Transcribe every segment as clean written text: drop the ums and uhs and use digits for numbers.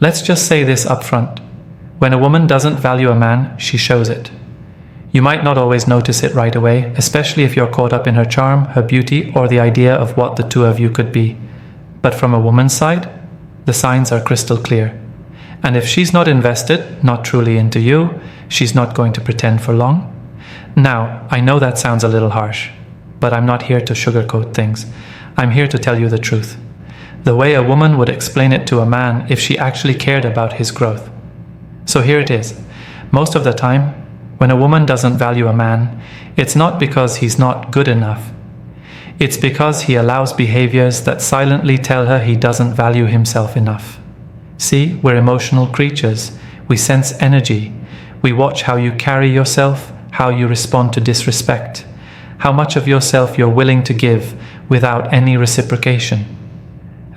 Let's just say this upfront. When a woman doesn't value a man, she shows it. You might not always notice it right away, especially if you're caught up in her charm, her beauty, or the idea of what the two of you could be. But from a woman's side, the signs are crystal clear. And if she's not invested, not truly into you, she's not going to pretend for long. Now, I know that sounds a little harsh, but I'm not here to sugarcoat things. I'm here to tell you the truth. The way a woman would explain it to a man if she actually cared about his growth. So here it is. Most of the time, when a woman doesn't value a man, it's not because he's not good enough. It's because he allows behaviors that silently tell her he doesn't value himself enough. See, we're emotional creatures. We sense energy. We watch how you carry yourself, how you respond to disrespect, how much of yourself you're willing to give without any reciprocation.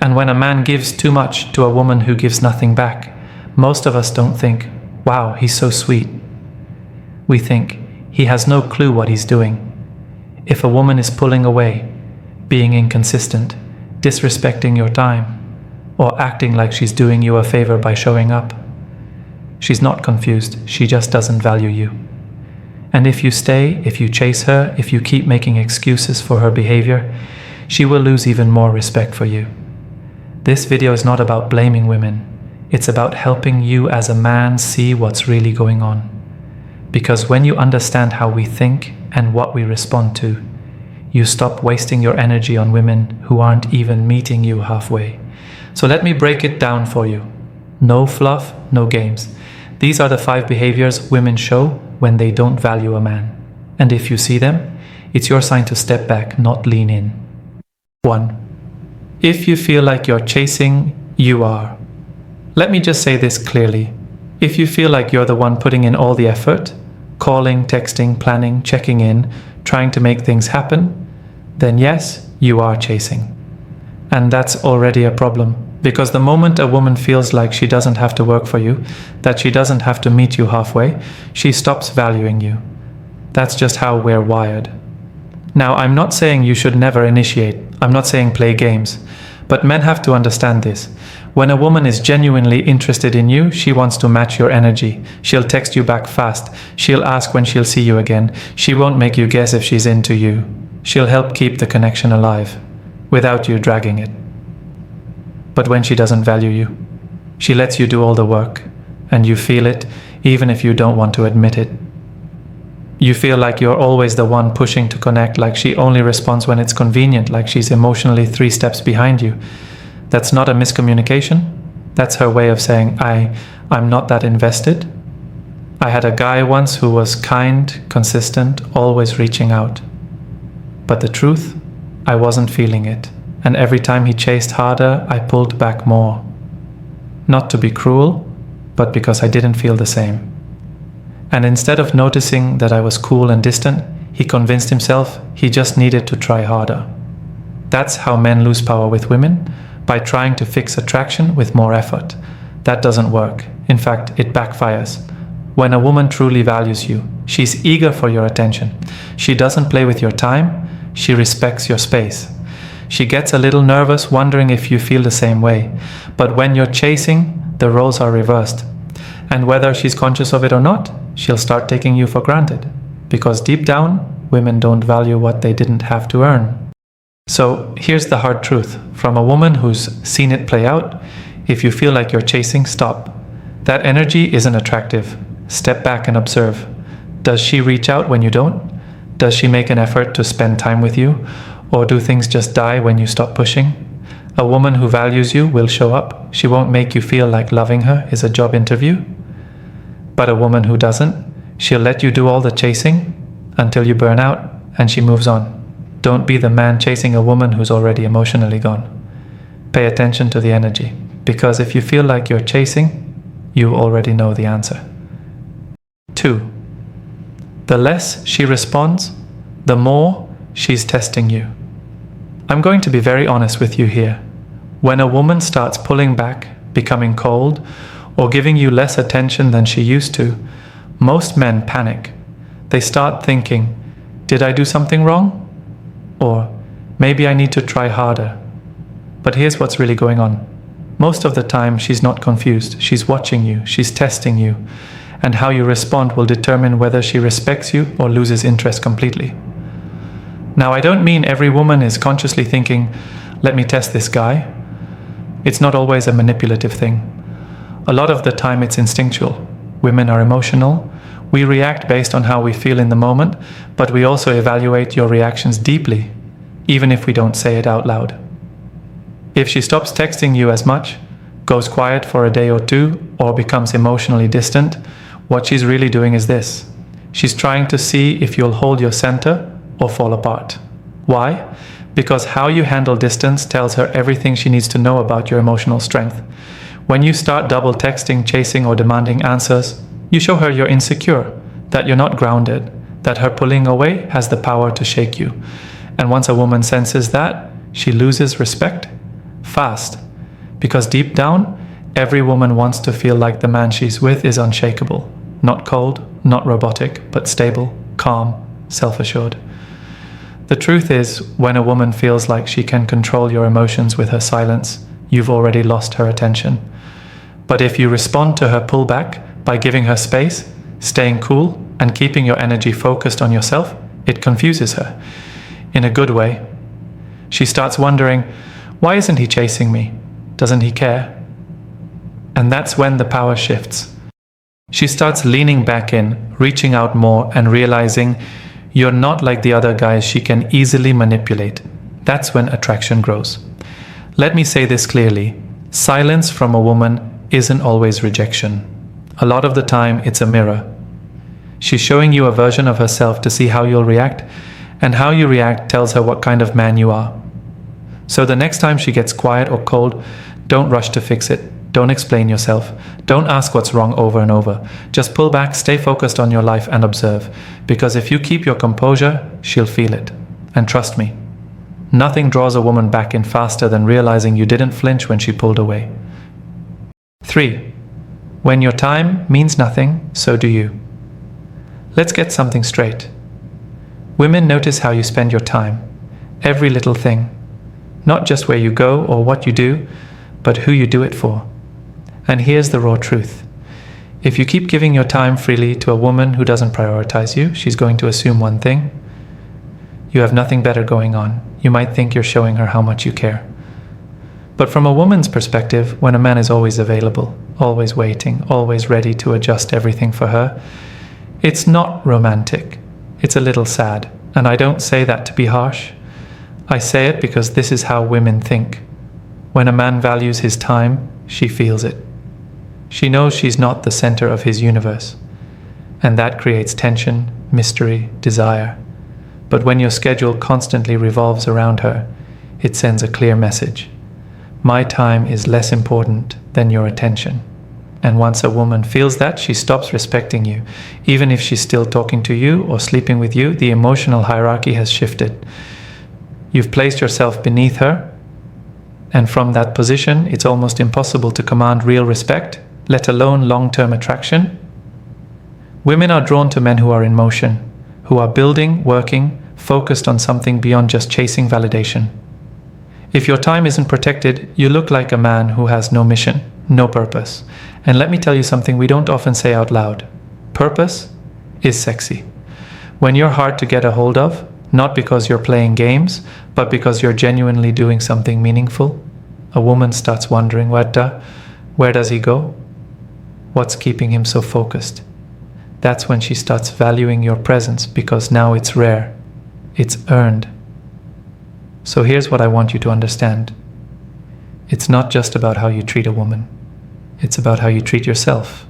And when a man gives too much to a woman who gives nothing back, most of us don't think, wow, he's so sweet. We think, he has no clue what he's doing. If a woman is pulling away, being inconsistent, disrespecting your time, or acting like she's doing you a favor by showing up, she's not confused, she just doesn't value you. And if you stay, if you chase her, if you keep making excuses for her behavior, she will lose even more respect for you. This video is not about blaming women. It's about helping you as a man see what's really going on. Because when you understand how we think and what we respond to, you stop wasting your energy on women who aren't even meeting you halfway. So let me break it down for you. No fluff, no games. These are the 5 behaviors women show when they don't value a man. And if you see them, it's your sign to step back, not lean in. 1. If you feel like you're chasing, you are. Let me just say this clearly. If you feel like you're the one putting in all the effort, calling, texting, planning, checking in, trying to make things happen, then yes, you are chasing. And that's already a problem, because the moment a woman feels like she doesn't have to work for you, that she doesn't have to meet you halfway, she stops valuing you. That's just how we're wired. Now, I'm not saying you should never initiate. I'm not saying play games. But men have to understand this. When a woman is genuinely interested in you, she wants to match your energy. She'll text you back fast. She'll ask when she'll see you again. She won't make you guess if she's into you. She'll help keep the connection alive, without you dragging it. But when she doesn't value you, she lets you do all the work, and you feel it, even if you don't want to admit it. You feel like you're always the one pushing to connect, like she only responds when it's convenient, like she's emotionally 3 steps behind you. That's not a miscommunication. That's her way of saying, I'm not that invested. I had a guy once who was kind, consistent, always reaching out. But the truth, I wasn't feeling it. And every time he chased harder, I pulled back more. Not to be cruel, but because I didn't feel the same. And instead of noticing that I was cool and distant, he convinced himself he just needed to try harder. That's how men lose power with women, by trying to fix attraction with more effort. That doesn't work. In fact, it backfires. When a woman truly values you, she's eager for your attention. She doesn't play with your time, she respects your space. She gets a little nervous, wondering if you feel the same way. But when you're chasing, the roles are reversed. And whether she's conscious of it or not, she'll start taking you for granted. Because deep down, women don't value what they didn't have to earn. So here's the hard truth. From a woman who's seen it play out, if you feel like you're chasing, stop. That energy isn't attractive. Step back and observe. Does she reach out when you don't? Does she make an effort to spend time with you? Or do things just die when you stop pushing? A woman who values you will show up. She won't make you feel like loving her is a job interview. But a woman who doesn't, she'll let you do all the chasing until you burn out and she moves on. Don't be the man chasing a woman who's already emotionally gone. Pay attention to the energy, because if you feel like you're chasing, you already know the answer. 2. The less she responds, the more she's testing you. I'm going to be very honest with you here. When a woman starts pulling back, becoming cold, or giving you less attention than she used to, most men panic. They start thinking, did I do something wrong? Or maybe I need to try harder. But here's what's really going on. Most of the time, she's not confused. She's watching you, she's testing you, and how you respond will determine whether she respects you or loses interest completely. Now, I don't mean every woman is consciously thinking, let me test this guy. It's not always a manipulative thing. A lot of the time it's instinctual. Women are emotional. We react based on how we feel in the moment, but we also evaluate your reactions deeply, even if we don't say it out loud. If she stops texting you as much, goes quiet for a day or two, or becomes emotionally distant, what she's really doing is this. She's trying to see if you'll hold your center or fall apart. Why? Because how you handle distance tells her everything she needs to know about your emotional strength. When you start double texting, chasing, or demanding answers, you show her you're insecure, that you're not grounded, that her pulling away has the power to shake you. And once a woman senses that, she loses respect fast. Because deep down, every woman wants to feel like the man she's with is unshakable. Not cold, not robotic, but stable, calm, self-assured. The truth is, when a woman feels like she can control your emotions with her silence, you've already lost her attention. But if you respond to her pullback by giving her space, staying cool, and keeping your energy focused on yourself, it confuses her. In a good way. She starts wondering, why isn't he chasing me? Doesn't he care? And that's when the power shifts. She starts leaning back in, reaching out more, and realizing you're not like the other guys she can easily manipulate. That's when attraction grows. Let me say this clearly. Silence from a woman isn't always rejection. A lot of the time, it's a mirror. She's showing you a version of herself to see how you'll react, and how you react tells her what kind of man you are. So the next time she gets quiet or cold, don't rush to fix it. Don't explain yourself. Don't ask what's wrong over and over. Just pull back, stay focused on your life, and observe. Because if you keep your composure, she'll feel it. And trust me, nothing draws a woman back in faster than realizing you didn't flinch when she pulled away. 3. When your time means nothing, so do you. Let's get something straight. Women notice how you spend your time. Every little thing. Not just where you go or what you do, but who you do it for. And here's the raw truth. If you keep giving your time freely to a woman who doesn't prioritize you, she's going to assume one thing. You have nothing better going on. You might think you're showing her how much you care. But from a woman's perspective, when a man is always available, always waiting, always ready to adjust everything for her, it's not romantic. It's a little sad. And I don't say that to be harsh. I say it because this is how women think. When a man values his time, she feels it. She knows she's not the center of his universe. And that creates tension, mystery, desire. But when your schedule constantly revolves around her, it sends a clear message. My time is less important than your attention. And once a woman feels that, she stops respecting you. Even if she's still talking to you or sleeping with you, the emotional hierarchy has shifted. You've placed yourself beneath her, and from that position, it's almost impossible to command real respect, let alone long-term attraction. Women are drawn to men who are in motion, who are building, working, focused on something beyond just chasing validation. If your time isn't protected, you look like a man who has no mission, no purpose. And let me tell you something we don't often say out loud. Purpose is sexy. When you're hard to get a hold of, not because you're playing games, but because you're genuinely doing something meaningful, a woman starts wondering, where does he go? What's keeping him so focused? That's when she starts valuing your presence, because now it's rare. It's earned. So here's what I want you to understand. It's not just about how you treat a woman. It's about how you treat yourself.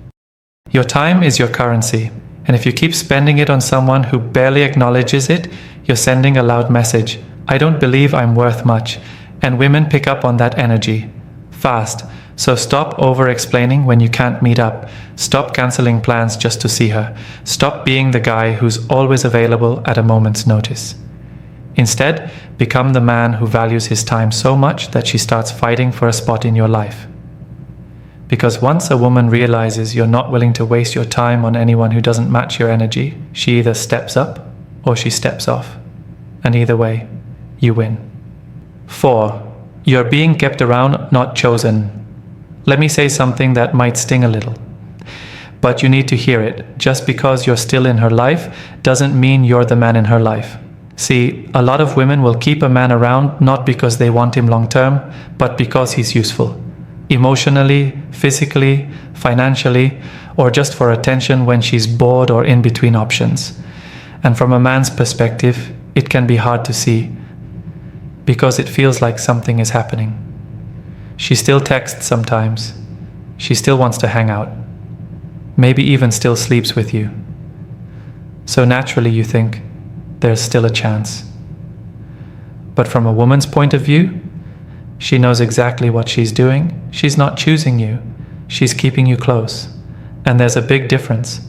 Your time is your currency, and if you keep spending it on someone who barely acknowledges it, you're sending a loud message. I don't believe I'm worth much. And women pick up on that energy fast. So stop over-explaining when you can't meet up. Stop canceling plans just to see her. Stop being the guy who's always available at a moment's notice. Instead, become the man who values his time so much that she starts fighting for a spot in your life. Because once a woman realizes you're not willing to waste your time on anyone who doesn't match your energy, she either steps up or she steps off. And either way, you win. 4. You're being kept around, not chosen. Let me say something that might sting a little. But you need to hear it. Just because you're still in her life doesn't mean you're the man in her life. See, a lot of women will keep a man around not because they want him long term, but because he's useful. Emotionally, physically, financially, or just for attention when she's bored or in between options. And from a man's perspective, it can be hard to see, because it feels like something is happening. She still texts sometimes. She still wants to hang out. Maybe even still sleeps with you. So naturally you think, there's still a chance. But from a woman's point of view, she knows exactly what she's doing. She's not choosing you. She's keeping you close. And there's a big difference.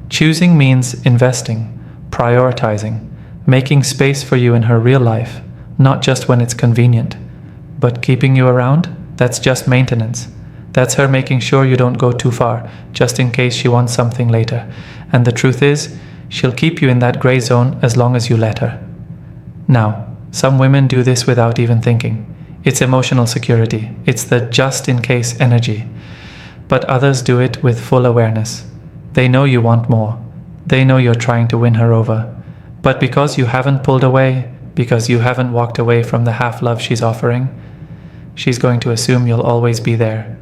Choosing means investing, prioritizing, making space for you in her real life, not just when it's convenient. But keeping you around, that's just maintenance. That's her making sure you don't go too far, just in case she wants something later. And the truth is, she'll keep you in that gray zone as long as you let her. Now, some women do this without even thinking. It's emotional security. It's the just-in-case energy. But others do it with full awareness. They know you want more. They know you're trying to win her over. But because you haven't pulled away, because you haven't walked away from the half-love she's offering, she's going to assume you'll always be there.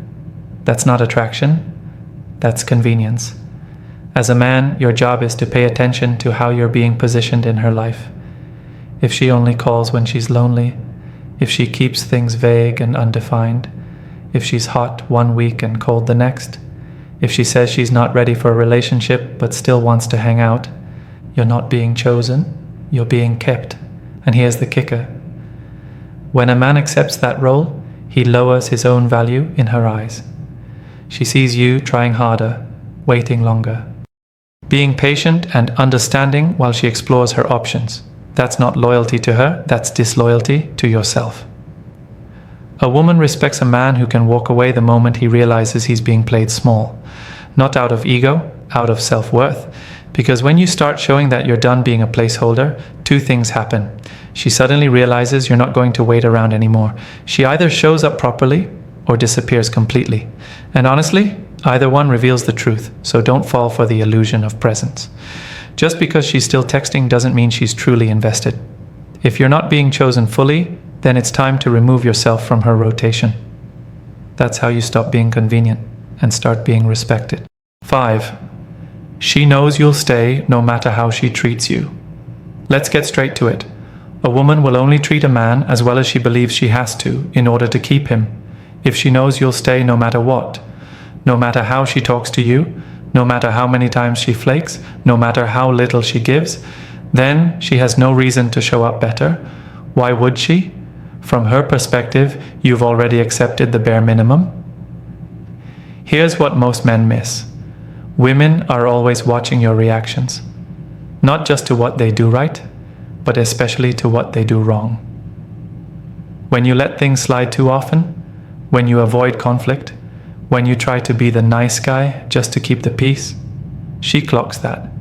That's not attraction. That's convenience. As a man, your job is to pay attention to how you're being positioned in her life. If she only calls when she's lonely, if she keeps things vague and undefined, if she's hot one week and cold the next, if she says she's not ready for a relationship but still wants to hang out, you're not being chosen, you're being kept. And here's the kicker. When a man accepts that role, he lowers his own value in her eyes. She sees you trying harder, waiting longer, being patient and understanding while she explores her options. That's not loyalty to her, that's disloyalty to yourself. A woman respects a man who can walk away the moment he realizes he's being played small. Not out of ego, out of self-worth. Because when you start showing that you're done being a placeholder, two things happen. She suddenly realizes you're not going to wait around anymore. She either shows up properly or disappears completely. And honestly, either one reveals the truth, so don't fall for the illusion of presence. Just because she's still texting doesn't mean she's truly invested. If you're not being chosen fully, then it's time to remove yourself from her rotation. That's how you stop being convenient and start being respected. 5. She knows you'll stay no matter how she treats you. Let's get straight to it. A woman will only treat a man as well as she believes she has to in order to keep him. If she knows you'll stay no matter what, no matter how she talks to you, no matter how many times she flakes, no matter how little she gives, then she has no reason to show up better. Why would she? From her perspective, you've already accepted the bare minimum. Here's what most men miss. Women are always watching your reactions. Not just to what they do right, but especially to what they do wrong. When you let things slide too often, when you avoid conflict, when you try to be the nice guy just to keep the peace, she clocks that.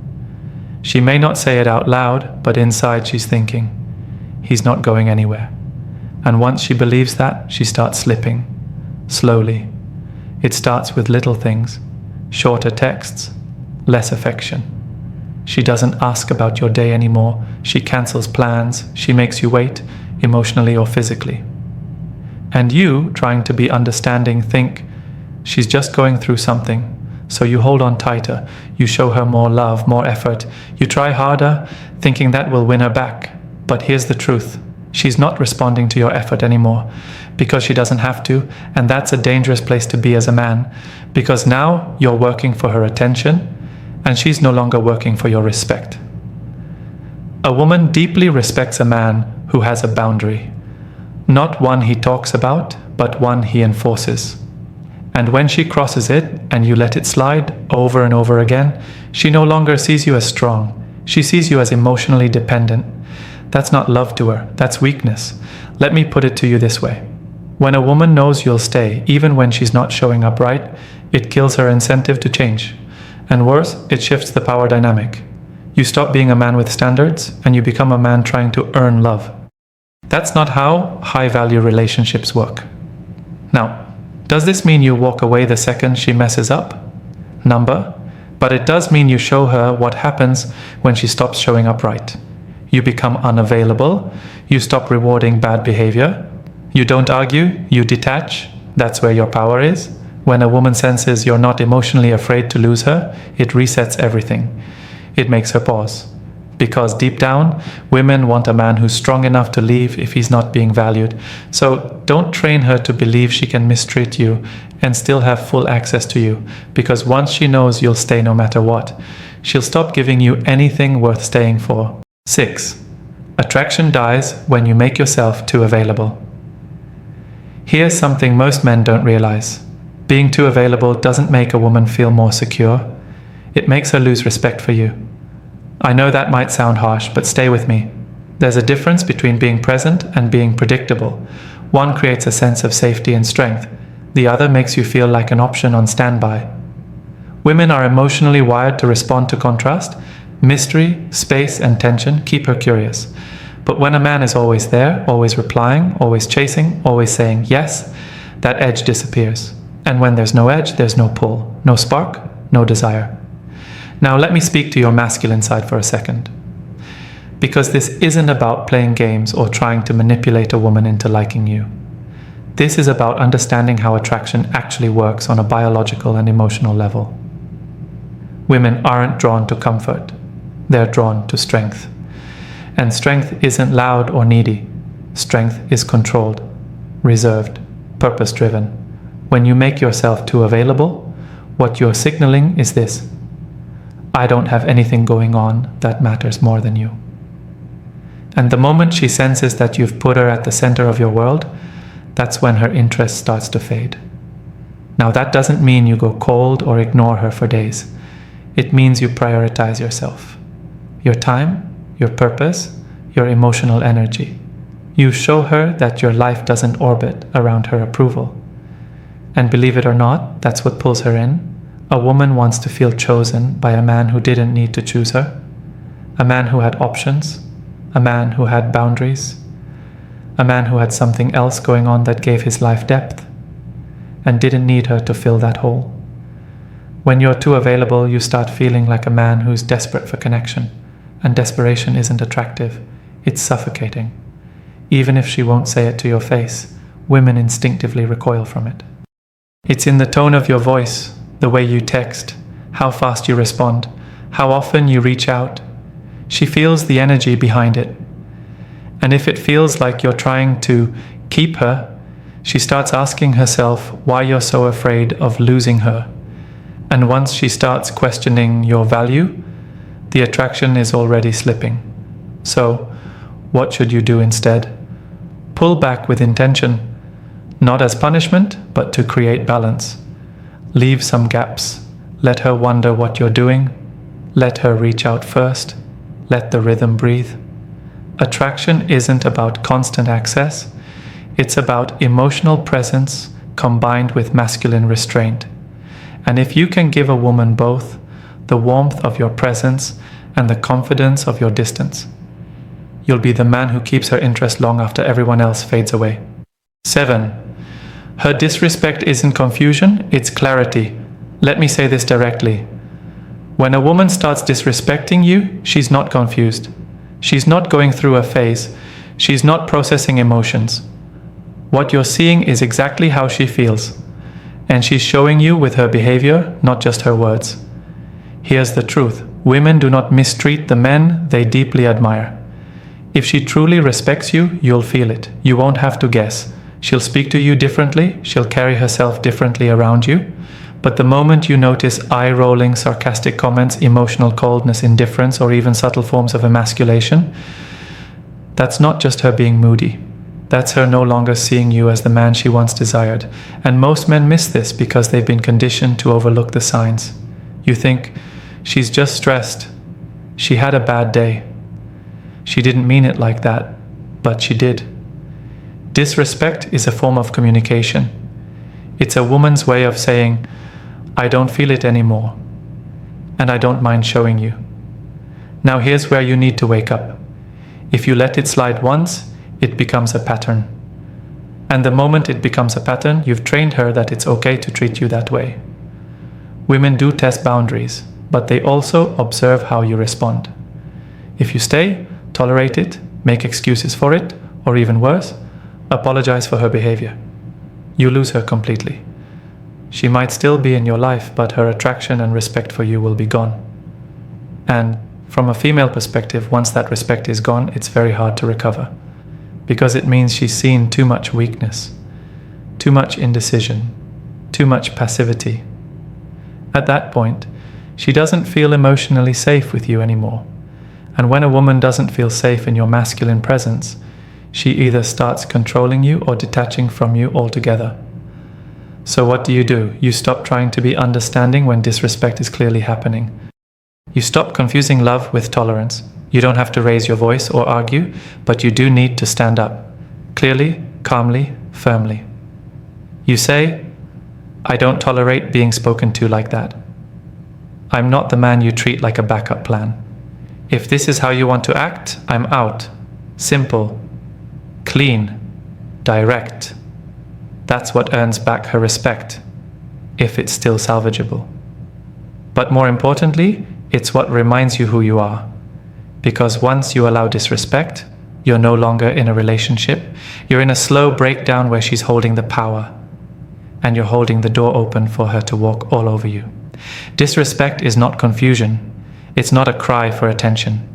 She may not say it out loud, but inside she's thinking, he's not going anywhere. And once she believes that, she starts slipping, slowly. It starts with little things, shorter texts, less affection. She doesn't ask about your day anymore. She cancels plans. She makes you wait, emotionally or physically. And you, trying to be understanding, think, she's just going through something. So you hold on tighter. You show her more love, more effort. You try harder, thinking that will win her back. But here's the truth. She's not responding to your effort anymore because she doesn't have to, and that's a dangerous place to be as a man, because now you're working for her attention and she's no longer working for your respect. A woman deeply respects a man who has a boundary, not one he talks about, but one he enforces. And when she crosses it and you let it slide over and over again, she no longer sees you as strong. She sees you as emotionally dependent. That's not love to her, that's weakness. Let me put it to you this way. When a woman knows you'll stay, even when she's not showing up right, it kills her incentive to change. And worse, it shifts the power dynamic. You stop being a man with standards, and you become a man trying to earn love. That's not how high-value relationships work. Now, Does this mean you walk away the second she messes up? Number. But it does mean you show her what happens when she stops showing up right. You become unavailable. You stop rewarding bad behavior. You don't argue. You detach. That's where your power is. When a woman senses you're not emotionally afraid to lose her, it resets everything. It makes her pause. Because deep down, women want a man who's strong enough to leave if he's not being valued. So don't train her to believe she can mistreat you and still have full access to you. Because once she knows you'll stay no matter what, she'll stop giving you anything worth staying for. 6. Attraction dies when you make yourself too available. Here's something most men don't realize. Being too available doesn't make a woman feel more secure. It makes her lose respect for you. I know that might sound harsh, but stay with me. There's a difference between being present and being predictable. One creates a sense of safety and strength. The other makes you feel like an option on standby. Women are emotionally wired to respond to contrast. Mystery, space, and tension keep her curious. But when a man is always there, always replying, always chasing, always saying yes, that edge disappears. And when there's no edge, there's no pull, no spark, no desire. Now let me speak to your masculine side for a second. Because this isn't about playing games or trying to manipulate a woman into liking you. This is about understanding how attraction actually works on a biological and emotional level. Women aren't drawn to comfort. They're drawn to strength. And strength isn't loud or needy. Strength is controlled, reserved, purpose-driven. When you make yourself too available, what you're signaling is this: I don't have anything going on that matters more than you. And the moment she senses that you've put her at the center of your world, that's when her interest starts to fade. Now that doesn't mean you go cold or ignore her for days. It means you prioritize yourself. Your time, your purpose, your emotional energy. You show her that your life doesn't orbit around her approval. And believe it or not, that's what pulls her in. A woman wants to feel chosen by a man who didn't need to choose her, a man who had options, a man who had boundaries, a man who had something else going on that gave his life depth, and didn't need her to fill that hole. When you're too available, you start feeling like a man who's desperate for connection, and desperation isn't attractive, it's suffocating. Even if she won't say it to your face, women instinctively recoil from it. It's in the tone of your voice, the way you text, how fast you respond, how often you reach out. She feels the energy behind it. And if it feels like you're trying to keep her, she starts asking herself why you're so afraid of losing her. And once she starts questioning your value, the attraction is already slipping. So, what should you do instead? Pull back with intention, not as punishment, but to create balance. Leave some gaps. Let her wonder what you're doing. Let her reach out first. Let the rhythm breathe. Attraction isn't about constant access. It's about emotional presence combined with masculine restraint. And if you can give a woman both, the warmth of your presence and the confidence of your distance, you'll be the man who keeps her interest long after everyone else fades away. 7. Her disrespect isn't confusion, it's clarity. Let me say this directly. When a woman starts disrespecting you, she's not confused. She's not going through a phase. She's not processing emotions. What you're seeing is exactly how she feels. And she's showing you with her behavior, not just her words. Here's the truth. Women do not mistreat the men they deeply admire. If she truly respects you, you'll feel it. You won't have to guess. She'll speak to you differently, she'll carry herself differently around you. But the moment you notice eye-rolling, sarcastic comments, emotional coldness, indifference, or even subtle forms of emasculation, that's not just her being moody. That's her no longer seeing you as the man she once desired. And most men miss this because they've been conditioned to overlook the signs. You think, she's just stressed. She had a bad day. She didn't mean it like that, but she did. Disrespect is a form of communication. It's a woman's way of saying, I don't feel it anymore, and I don't mind showing you. Now here's where you need to wake up. If you let it slide once, it becomes a pattern. And the moment it becomes a pattern, you've trained her that it's okay to treat you that way. Women do test boundaries, but they also observe how you respond. If you stay, tolerate it, make excuses for it, or even worse, apologize for her behavior, you lose her completely. She might still be in your life, but her attraction and respect for you will be gone. And from a female perspective, once that respect is gone, it's very hard to recover, because it means she's seen too much weakness, too much indecision, too much passivity. At that point, she doesn't feel emotionally safe with you anymore. And when a woman doesn't feel safe in your masculine presence, she either starts controlling you or detaching from you altogether. So what do? You stop trying to be understanding when disrespect is clearly happening. You stop confusing love with tolerance. You don't have to raise your voice or argue, but you do need to stand up, clearly, calmly, firmly. You say, I don't tolerate being spoken to like that. I'm not the man you treat like a backup plan. If this is how you want to act, I'm out. Simple, clean, direct. That's what earns back her respect, if it's still salvageable. But more importantly, it's what reminds you who you are. Because once you allow disrespect, you're no longer in a relationship. You're in a slow breakdown where she's holding the power, and you're holding the door open for her to walk all over you. Disrespect is not confusion. It's not a cry for attention.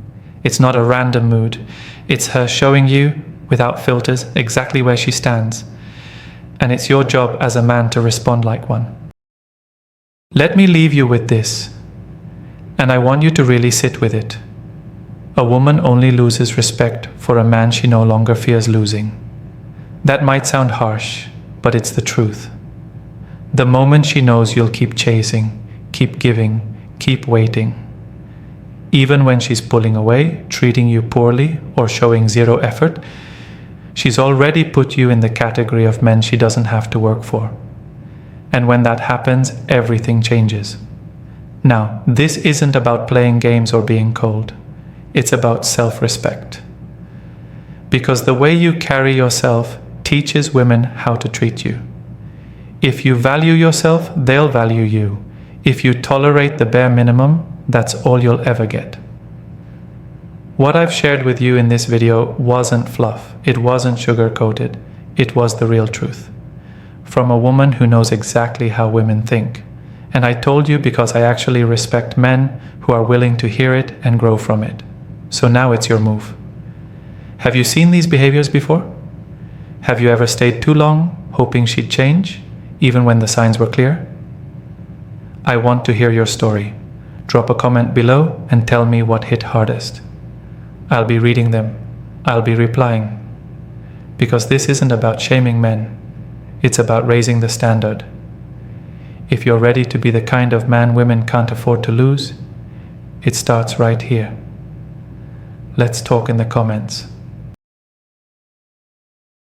It's not a random mood. It's her showing you, without filters, exactly where she stands. And it's your job as a man to respond like one. Let me leave you with this, and I want you to really sit with it. A woman only loses respect for a man she no longer fears losing. That might sound harsh, but it's the truth. The moment she knows you'll keep chasing, keep giving, keep waiting. Even when she's pulling away, treating you poorly, or showing zero effort, she's already put you in the category of men she doesn't have to work for. And when that happens, everything changes. Now, this isn't about playing games or being cold. It's about self-respect. Because the way you carry yourself teaches women how to treat you. If you value yourself, they'll value you. If you tolerate the bare minimum, that's all you'll ever get. What I've shared with you in this video wasn't fluff. It wasn't sugar-coated. It was the real truth. From a woman who knows exactly how women think. And I told you because I actually respect men who are willing to hear it and grow from it. So now it's your move. Have you seen these behaviors before? Have you ever stayed too long, hoping she'd change, even when the signs were clear? I want to hear your story. Drop a comment below and tell me what hit hardest. I'll be reading them. I'll be replying. Because this isn't about shaming men. It's about raising the standard. If you're ready to be the kind of man women can't afford to lose, it starts right here. Let's talk in the comments.